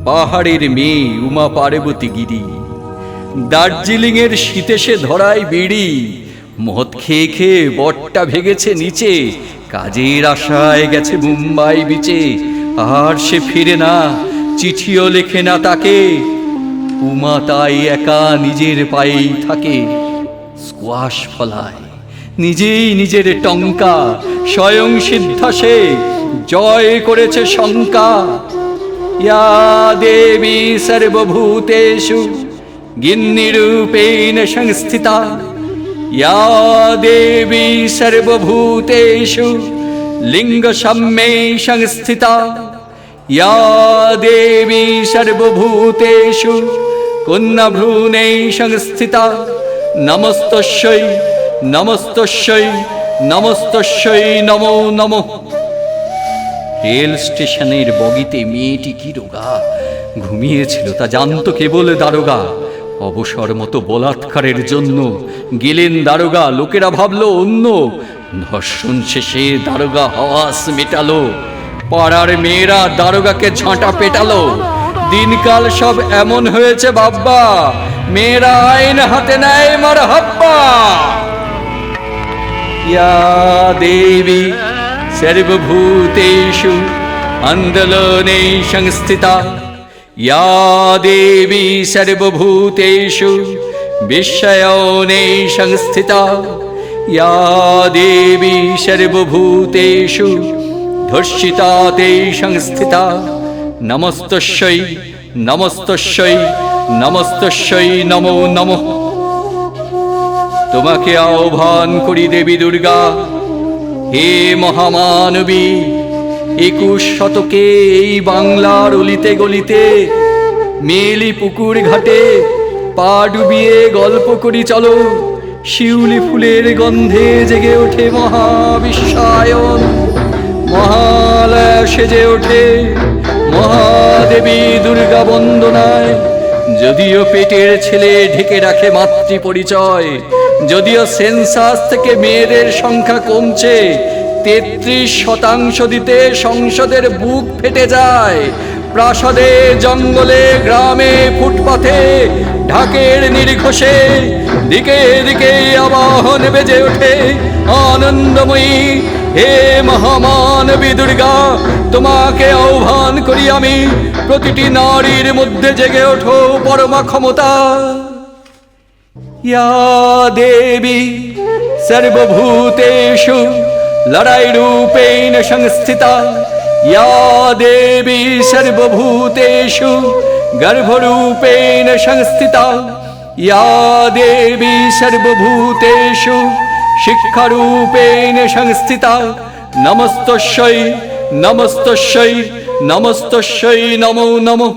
পাহাড়ের মেয়ে উমা পার্বতী গিরি। দার্জিলিং এর শীতে সে ধরায় বিড়ি, মদ খেয়ে খেয়ে বটটা ভেগেছে নিচে, কাজের আশায় গেছে মুম্বাই বিচে। আর সে ফিরে না, চিঠিও লেখে না তাকে, উমা তাই একা নিজের পায়েই থাকে। স্কোয়াশ ফলায় নিজেই নিজের টঙ্কা, স্বয়ং সিদ্ধা সে জয় করেছে শঙ্কা। ইয়া দেবী সর্বভূতেষু গিন্নিরূপেণ সংস্থিতা, ইয়া দেবী সর্বভূতেষু লিঙ্গ সাম্যে সংস্থিতা, ইয়া দেবী সর্বভূতেষু কন্যাভ্রূণে সংস্থিতা। নমস্তস্যৈ নমস্তস্যৈ নমস্তস্যৈ নমো নমঃ। রেল স্টেশনের বগিতে মেয়েটি কি রোগা, ঘুমিয়েছিল তা জানত কেবল দারোগা। অবসর মতো বলাৎকারের জন্য গেলেন দারোগা, লোকেরা ভাবলো অন্য। ধর্ষণ শেষে দারোগা হাওয়াস মেটালো, পাড়ার মেয়েরা দারোগাকে ঝাঁটা পেটালো। দিনকাল সব এমন হয়েছে বাব্বা, মেয়েরা আইন হাতে নেয় মারহাব্বা। ইয়া দেবী সর্বভূতেষু আন্দোলনে সংস্থিতা, ইয়া দেবী সর্বভূতেষু বিশ্বায়নে সংস্থিতা, ইয়া দেবী সর্বভূতেষু ধর্ষিতাতে সংস্থিতা। নমস্তস্যৈ নমস্তস্যৈ নমস্তস্যৈ নমো নমঃ। তোমাকে আহ্বান করি দেবী দুর্গা, হে মহামানবী। 21 শতকে এই বাংলার অলিতে গলিতে, মেলি পুকুর ঘাটে পা ডুবিয়ে গল্প করি চলো। শিউলি ফুলের গন্ধে জেগে ওঠে মহাবিশ্বায়ন, মহালয়া সেজে ওঠে মহাদেবী দুর্গা বন্দনায়। যদিও পেটের ছেলে ঢেকে রাখে মাতৃ পরিচয়, যদিও সেন্সাস থেকে মেয়েদের সংখ্যা কমছে 33% দিতে সংসদের বুক ফেটে যায়। প্রাসাদে জঙ্গলে গ্রামে ফুটপাথে ঢাকের নির্ঘোষে দিকে দিকে আবাহন বেজে ওঠে আনন্দময়ী। হে মহামানবী দুর্গা, তোমাকে আহ্বান করি আমি, প্রতিটি নারীর মধ্যে জেগে ওঠো পরমা ক্ষমতা। ইয়া দেবী সর্বভূতেষু লড়াই রূপেণ সংস্থিতা, ইয়া দেবী সর্বভূতেষু গর্ভরূপেণ সংস্থিতা, ইয়া দেবী সর্বভূতেষু শিক্ষারূপেণ সংস্থিতা। নমস্তস্যৈ নমস্তস্যৈ নমস্তস্যৈ নমো নমঃ।